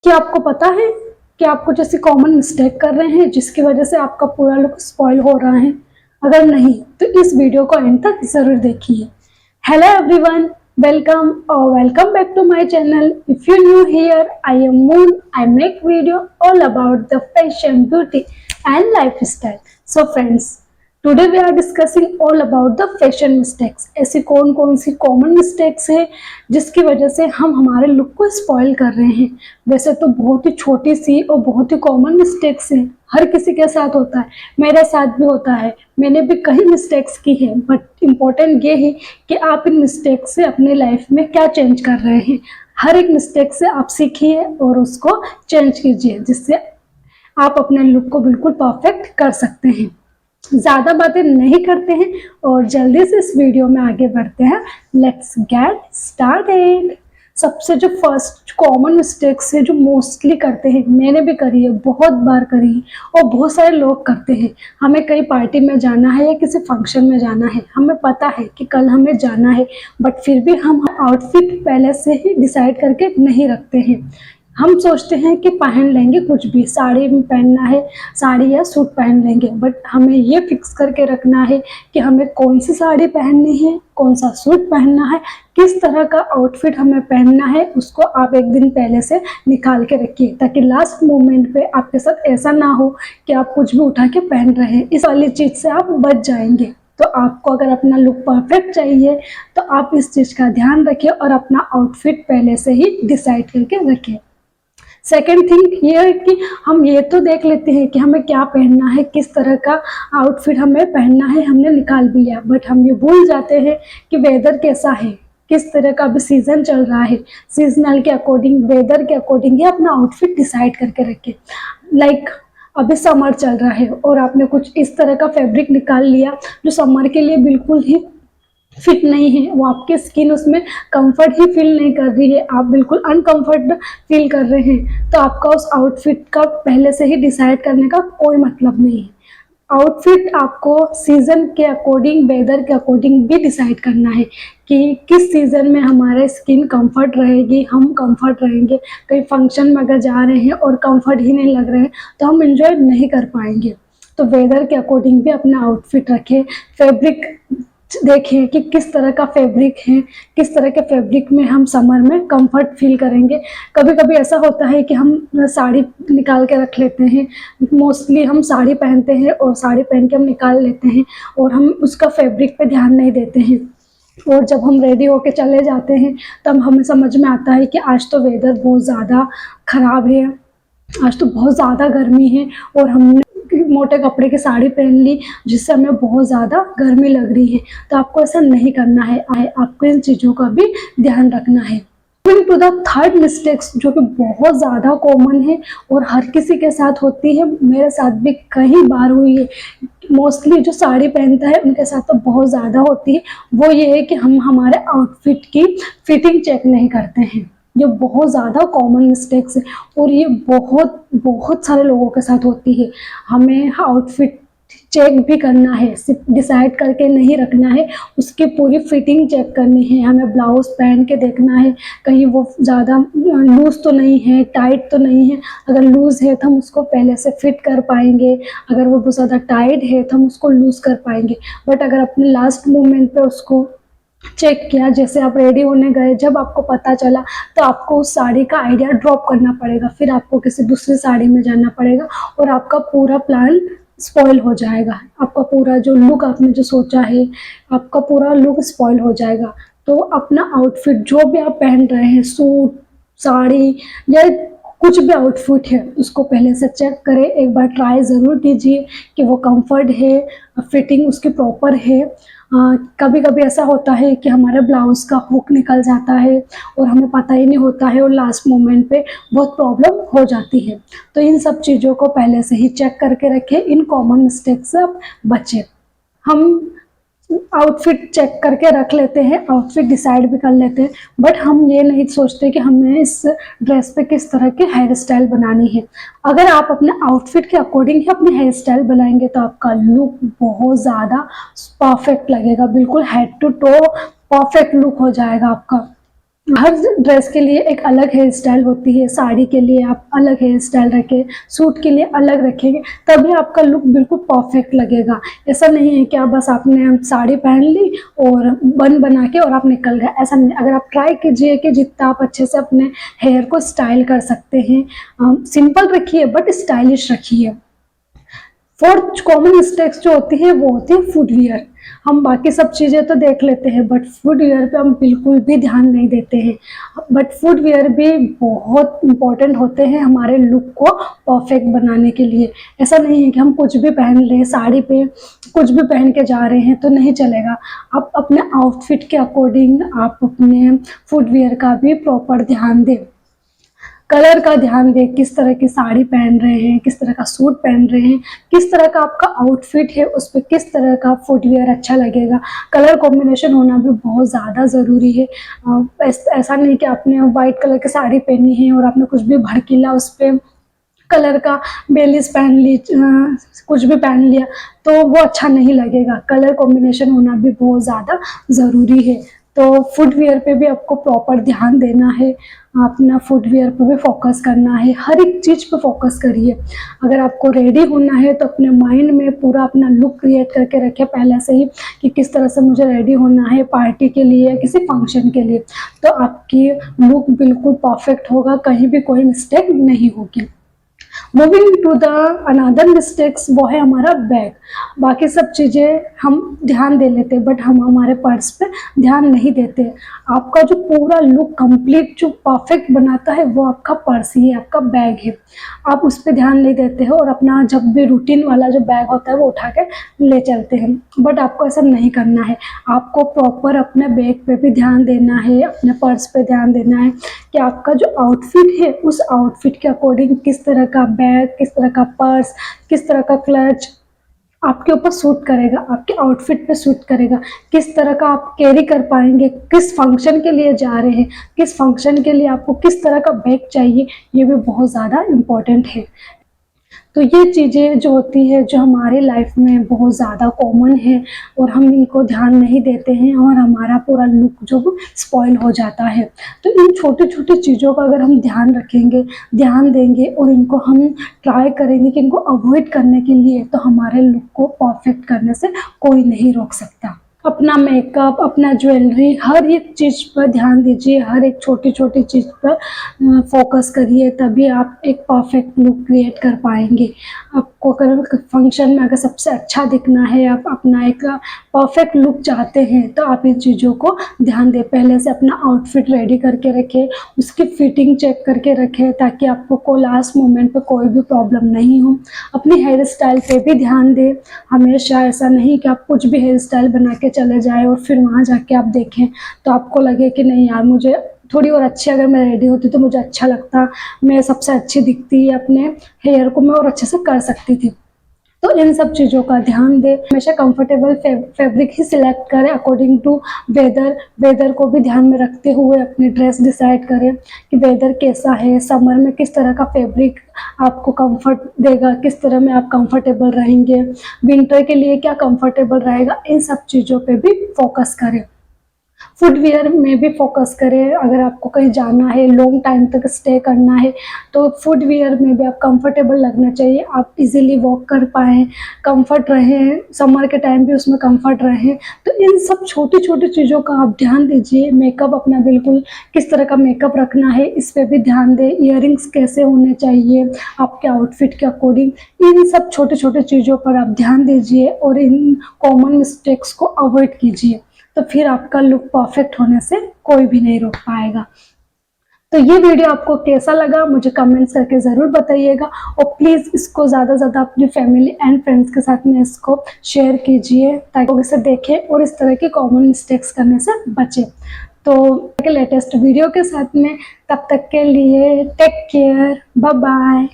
क्या आपको पता है कि आप कुछ ऐसी कॉमन मिस्टेक कर रहे हैं जिसकी वजह से आपका पूरा लुक स्पॉइल हो रहा है? अगर नहीं तो इस वीडियो को एंड तक जरूर देखिए। हेलो एवरीवन, वेलकम और welcome back to my channel. If you new here, I am Moon. I make video all about the fashion, beauty and lifestyle. So friends, today we are discussing all about the fashion mistakes. ऐसी कौन कौन सी common mistakes है जिसकी वजह से हम हमारे look को स्पॉइल कर रहे हैं। वैसे तो बहुत ही छोटी सी और बहुत ही कॉमन मिस्टेक्स हैं, हर किसी के साथ होता है, मेरे साथ भी होता है, मैंने भी कई मिस्टेक्स की है। बट इम्पोर्टेंट ये है कि आप इन मिस्टेक्स से अपनी लाइफ में क्या चेंज कर रहे हैं। हर एक मिस्टेक से आप सीखिए और उसको चेंज कीजिए, जिससे आप अपने लुक को बिल्कुल परफेक्ट कर सकते हैं। ज़्यादा बातें नहीं करते हैं और जल्दी से इस वीडियो में आगे बढ़ते हैं। Let's get started. सबसे जो फर्स्ट कॉमन मिस्टेक्स है जो मोस्टली करते हैं, मैंने भी करी है, बहुत बार करी है और बहुत सारे लोग करते हैं। हमें कहीं पार्टी में जाना है या किसी फंक्शन में जाना है, हमें पता है कि कल हमें जाना है, बट फिर भी हम आउटफिट पहले से ही डिसाइड करके नहीं रखते हैं। हम सोचते हैं कि पहन लेंगे कुछ भी, साड़ी में पहनना है साड़ी या सूट पहन लेंगे, बट हमें ये फिक्स करके रखना है कि हमें कौन सी साड़ी पहननी है, कौन सा सूट पहनना है, किस तरह का आउटफिट हमें पहनना है। उसको आप एक दिन पहले से निकाल के रखिए, ताकि लास्ट मोमेंट पे आपके साथ ऐसा ना हो कि आप कुछ भी उठा के पहन रहे हैं। इस वाली चीज़ से आप बच जाएंगे। तो आपको अगर अपना लुक परफेक्ट चाहिए तो आप इस चीज़ का ध्यान रखिए और अपना आउटफिट पहले से ही डिसाइड करके रखिए। सेकेंड थिंग ये है कि हम ये तो देख लेते हैं कि हमें क्या पहनना है, किस तरह का आउटफिट हमें पहनना है, हमने निकाल भी लिया, बट हम ये भूल जाते हैं कि वेदर कैसा है, किस तरह का अभी सीजन चल रहा है। सीजनल के अकॉर्डिंग, वेदर के अकॉर्डिंग ही अपना आउटफिट डिसाइड करके रखें। लाइक अभी समर चल रहा है और आपने कुछ इस तरह का फैब्रिक निकाल लिया जो समर के लिए बिल्कुल ही फिट नहीं है, वो आपके स्किन उसमें कंफर्ट ही फील नहीं कर रही है, आप बिल्कुल अनकंफर्ट फील कर रहे हैं, तो आपका उस आउटफिट का पहले से ही डिसाइड करने का कोई मतलब नहीं है। आउटफिट आपको सीजन के अकॉर्डिंग, वेदर के अकॉर्डिंग भी डिसाइड करना है कि किस सीजन में हमारे स्किन कंफर्ट रहेगी, हम कंफर्ट रहेंगे। कहीं फंक्शन में अगर जा रहे हैं और कंफर्ट ही नहीं लग रहे हैं तो हम इंजॉय नहीं कर पाएंगे। तो वेदर के अकॉर्डिंग भी अपना आउटफिट रखें। फैब्रिक देखें कि किस तरह का फैब्रिक है, किस तरह के फैब्रिक में हम समर में कंफर्ट फील करेंगे। कभी कभी ऐसा होता है कि हम साड़ी निकाल के रख लेते हैं, मोस्टली हम साड़ी पहनते हैं और साड़ी पहन के हम निकाल लेते हैं और हम उसका फैब्रिक पे ध्यान नहीं देते हैं। और जब हम रेडी होके चले जाते हैं तब हमें समझ में आता है कि आज तो वेदर बहुत ज़्यादा ख़राब है, आज तो बहुत ज़्यादा गर्मी है और हमने मोटे कपड़े की साड़ी पहन ली जिससे हमें बहुत ज़्यादा गर्मी लग रही है। तो आपको ऐसा नहीं करना है, आपको इन चीज़ों का भी ध्यान रखना है। Coming to the third mistakes जो कि बहुत ज़्यादा कॉमन है और हर किसी के साथ होती है, मेरे साथ भी कई बार हुई है। मोस्टली जो साड़ी पहनता है उनके साथ तो बहुत ज़्यादा होती है। वो ये है कि हम हमारे आउटफिट की फिटिंग चेक नहीं करते हैं। ये बहुत ज़्यादा कॉमन मिस्टेक्स है और ये बहुत बहुत सारे लोगों के साथ होती है। हमें आउटफिट चेक भी करना है, सिर्फ डिसाइड करके नहीं रखना है, उसकी पूरी फिटिंग चेक करनी है। हमें ब्लाउज पहन के देखना है कहीं वो ज़्यादा लूज़ तो नहीं है, टाइट तो नहीं है। अगर लूज़ है तो हम उसको पहले से फिट कर पाएंगे, अगर वो बहुत ज़्यादा टाइट है तो हम उसको लूज़ कर पाएंगे। बट अगर अपने लास्ट मोमेंट पे उसको चेक किया, जैसे आप रेडी होने गए, जब आपको पता चला तो आपको उस साड़ी का आइडिया ड्रॉप करना पड़ेगा, फिर आपको किसी दूसरी साड़ी में जाना पड़ेगा और आपका पूरा प्लान स्पॉइल हो जाएगा। आपका पूरा जो लुक आपने जो सोचा है, आपका पूरा लुक स्पॉइल हो जाएगा। तो अपना आउटफिट जो भी आप पहन रहे हैं, सूट, साड़ी या कुछ भी आउटफिट है, उसको पहले से चेक करें, एक बार ट्राई ज़रूर कीजिए कि वो कंफर्ट है, फिटिंग उसकी प्रॉपर है। कभी कभी ऐसा होता है कि हमारे ब्लाउज़ का हुक निकल जाता है और हमें पता ही नहीं होता है और लास्ट मोमेंट पे बहुत प्रॉब्लम हो जाती है। तो इन सब चीज़ों को पहले से ही चेक करके रखें, इन कॉमन मिस्टेक से आप बचें। हम आउटफिट चेक करके रख लेते हैं, आउटफिट डिसाइड भी कर लेते हैं, बट हम ये नहीं सोचते कि हमें इस ड्रेस पे किस तरह की हेयर स्टाइल बनानी है। अगर आप अपने आउटफिट के अकॉर्डिंग ही अपनी हेयर स्टाइल बनाएंगे तो आपका लुक बहुत ज़्यादा परफेक्ट लगेगा, बिल्कुल head to toe perfect look हो जाएगा आपका। हर ड्रेस के लिए एक अलग हेयर स्टाइल होती है। साड़ी के लिए आप अलग हेयर स्टाइल रखें, सूट के लिए अलग रखेंगे, तभी आपका लुक बिल्कुल परफेक्ट लगेगा। ऐसा नहीं है कि आप बस आपने साड़ी पहन ली और बन बना के और आप निकल गए, ऐसा नहीं। अगर आप ट्राई कीजिए कि जितना आप अच्छे से अपने हेयर को स्टाइल कर सकते हैं, सिंपल रखिए बट स्टाइलिश रखिए। फोर्थ कॉमन मिस्टेक्स जो होती है वो होती है फुटवियर। हम बाकी सब चीज़ें तो देख लेते हैं बट फुटवियर पे हम बिल्कुल भी ध्यान नहीं देते हैं। बट फुटवियर भी बहुत इंपॉर्टेंट होते हैं हमारे लुक को परफेक्ट बनाने के लिए। ऐसा नहीं है कि हम कुछ भी पहन लें, साड़ी पे कुछ भी पहन के जा रहे हैं तो नहीं चलेगा। आप अपने आउटफिट के अकॉर्डिंग आप अपने फुटवियर का भी प्रॉपर ध्यान दें। कलर का ध्यान दें, किस तरह की साड़ी पहन रहे हैं, किस तरह का सूट पहन रहे हैं, किस तरह का आपका आउटफिट है, उस पर किस तरह का फुटवियर अच्छा लगेगा। कलर कॉम्बिनेशन होना भी बहुत ज़्यादा ज़रूरी है। ऐसा नहीं कि आपने वाइट कलर की साड़ी पहनी है और आपने कुछ भी भड़कीला उस पर कलर का बेलिस पहन ली, कुछ भी पहन लिया तो वो अच्छा नहीं लगेगा। कलर कॉम्बिनेशन होना भी बहुत ज़्यादा ज़रूरी है। तो फुटवियर पे भी आपको प्रॉपर ध्यान देना है, अपना फुटवियर पे भी फोकस करना है, हर एक चीज़ पे फोकस करिए। अगर आपको रेडी होना है तो अपने माइंड में पूरा अपना लुक क्रिएट करके रखें पहले से ही कि किस तरह से मुझे रेडी होना है पार्टी के लिए, किसी फंक्शन के लिए, तो आपकी लुक बिल्कुल परफेक्ट होगा, कहीं भी कोई मिस्टेक नहीं होगी। Moving to the another mistakes, वो है हमारा बैग। बाकी सब चीज़ें हम ध्यान दे लेते बट हम हमारे पर्स पे ध्यान नहीं देते। आपका जो पूरा लुक कंप्लीट जो परफेक्ट बनाता है वो आपका पर्स ही है, आपका बैग है। आप उस पर ध्यान नहीं देते हो और अपना जब भी रूटीन वाला जो बैग होता है वो उठा के ले चलते हैं, बट आपको ऐसा नहीं करना है। आपको प्रॉपर अपने बैग पे भी ध्यान देना है, अपने पर्स पे ध्यान देना है कि आपका जो आउटफिट है उस आउटफिट के अकॉर्डिंग किस तरह का बैग, किस तरह का पर्स, किस तरह का क्लच आपके ऊपर सूट करेगा, आपके आउटफिट पे सूट करेगा, किस तरह का आप कैरी कर पाएंगे, किस फंक्शन के लिए जा रहे हैं, किस फंक्शन के लिए आपको किस तरह का बैग चाहिए, ये भी बहुत ज़्यादा इम्पोर्टेंट है। तो ये चीज़ें जो होती है जो हमारे लाइफ में बहुत ज़्यादा कॉमन है और हम इनको ध्यान नहीं देते हैं और हमारा पूरा लुक जो स्पॉइल हो जाता है। तो इन छोटी छोटी चीज़ों का अगर हम ध्यान रखेंगे, ध्यान देंगे और इनको हम ट्राई करेंगे कि इनको अवॉइड करने के लिए, तो हमारे लुक को परफेक्ट करने से कोई नहीं रोक सकता। अपना मेकअप, अपना ज्वेलरी, हर एक चीज़ पर ध्यान दीजिए, हर एक छोटी छोटी चीज़ पर फोकस करिए, तभी आप एक परफेक्ट लुक क्रिएट कर पाएंगे। आपको अगर फंक्शन में अगर सबसे अच्छा दिखना है, आप अपना एक परफेक्ट लुक चाहते हैं, तो आप इन चीज़ों को ध्यान दें। पहले से अपना आउटफिट रेडी करके रखें, उसकी फिटिंग चेक करके रखें ताकि आपको को लास्ट मोमेंट पे कोई भी प्रॉब्लम नहीं हो। अपनी हेयर स्टाइल पे भी ध्यान दें। हमेशा ऐसा नहीं कि आप कुछ भी हेयर स्टाइल बना के चले जाए और फिर वहाँ जाके आप देखें तो आपको लगे कि नहीं यार, मुझे थोड़ी और अच्छी अगर मैं रेडी होती तो मुझे अच्छा लगता, मैं सबसे अच्छी दिखती, अपने हेयर को मैं और अच्छे से कर सकती थी। तो इन सब चीज़ों का ध्यान दें। हमेशा कंफर्टेबल फैब्रिक ही सिलेक्ट करें अकॉर्डिंग टू वेदर को भी ध्यान में रखते हुए अपनी ड्रेस डिसाइड करें कि वेदर कैसा है, समर में किस तरह का फैब्रिक आपको कंफर्ट देगा, किस तरह में आप कंफर्टेबल रहेंगे, विंटर के लिए क्या कंफर्टेबल रहेगा। इन सब चीज़ों पे भी फोकस करें। फुटवियर में भी फोकस करें। अगर आपको कहीं जाना है, लॉन्ग टाइम तक स्टे करना है, तो फुटवियर में भी आप कंफर्टेबल लगना चाहिए, आप इजीली वॉक कर पाएँ, कंफर्ट रहें, समर के टाइम भी उसमें कंफर्ट रहें। तो इन सब छोटी छोटी चीज़ों का आप ध्यान दीजिए। मेकअप अपना बिल्कुल किस तरह का मेकअप रखना है इस पर भी ध्यान दें। ईयरिंग्स कैसे होने चाहिए आपके आउटफिट के अकॉर्डिंग, इन सब छोटे छोटे चीज़ों पर आप ध्यान दीजिए और इन कॉमन मिस्टेक्स को अवॉइड कीजिए, तो फिर आपका लुक परफेक्ट होने से कोई भी नहीं रोक पाएगा। तो ये वीडियो आपको कैसा लगा मुझे कमेंट्स करके ज़रूर बताइएगा और प्लीज़ इसको ज़्यादा से ज़्यादा अपनी फैमिली एंड फ्रेंड्स के साथ में इसको शेयर कीजिए ताकि लोग इसे देखें और इस तरह के कॉमन मिस्टेक्स करने से बचें। तो लेटेस्ट वीडियो के साथ में, तब तक के लिए टेक केयर, बाय बाय।